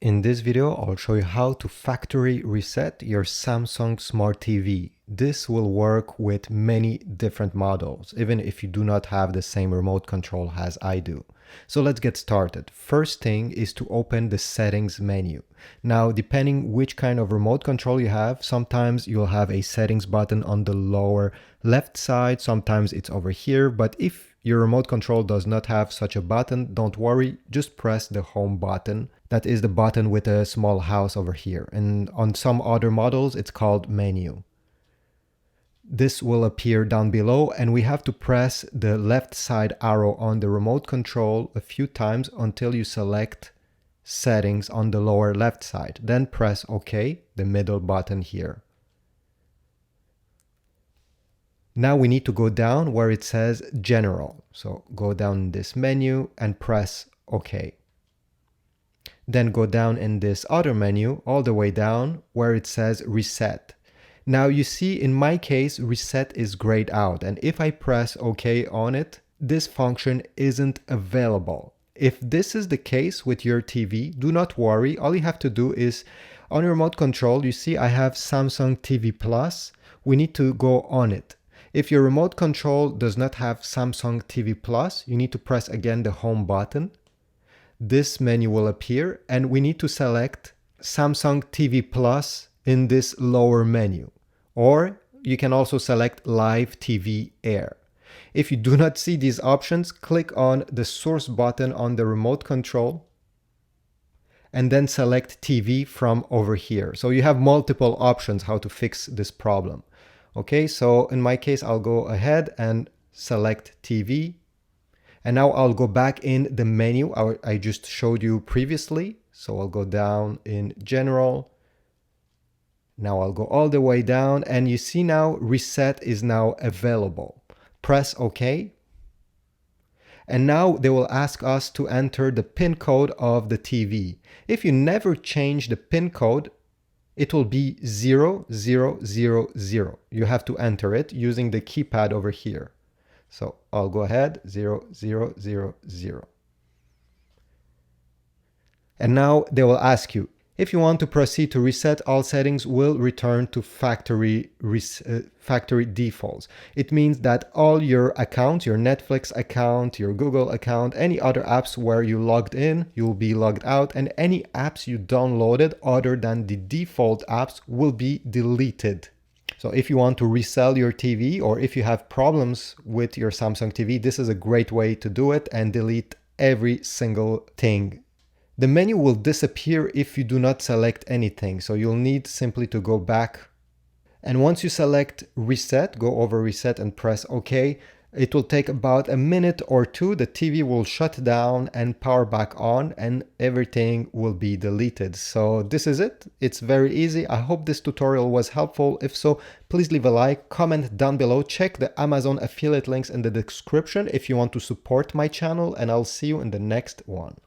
In this video, I'll show you how to factory reset your Samsung Smart TV. This will work with many different models, even if you do not have the same remote control as I do. So let's get started. First thing is to open the settings menu. Now, depending which kind of remote control you have, sometimes you'll have a settings button on the lower left side, sometimes it's over here, but if your remote control does not have such a button, don't worry, just press the home button. That is the button with a small house over here. And on some other models, it's called menu. This will appear down below, and we have to press the left side arrow on the remote control a few times until you select settings on the lower left side. Then press OK, the middle button here. Now we need to go down where it says General. So go down in this menu and press OK. Then go down in this other menu all the way down where it says Reset. Now you see in my case, Reset is grayed out. And if I press OK on it, this function isn't available. If this is the case with your TV, do not worry. All you have to do is on your remote control, you see I have Samsung TV Plus. We need to go on it. If your remote control does not have Samsung TV Plus, you need to press again the home button. This menu will appear and we need to select Samsung TV Plus in this lower menu. Or you can also select Live TV Air. If you do not see these options, click on the source button on the remote control and then select TV from over here. So you have multiple options how to fix this problem. Okay, so in my case, I'll go ahead and select TV. And now I'll go back in the menu I just showed you previously. So I'll go down in General. Now I'll go all the way down and you see now Reset is now available. Press OK. And now they will ask us to enter the PIN code of the TV. If you never change the PIN code, it will be 0000. You have to enter it using the keypad over here. So I'll go ahead, 0000. And now they will ask you, if you want to proceed to reset, all settings will return to factory defaults. It means that all your accounts, your Netflix account, your Google account, any other apps where you logged in, you'll be logged out, and any apps you downloaded other than the default apps will be deleted. So if you want to resell your TV or if you have problems with your Samsung TV, this is a great way to do it and delete every single thing. The menu will disappear if you do not select anything. So you'll need simply to go back. And once you select reset, go over reset and press OK. It will take about a minute or two. The TV will shut down and power back on and everything will be deleted. So this is it. It's very easy. I hope this tutorial was helpful. If so, please leave a like, comment down below, check the Amazon affiliate links in the description if you want to support my channel, and I'll see you in the next one.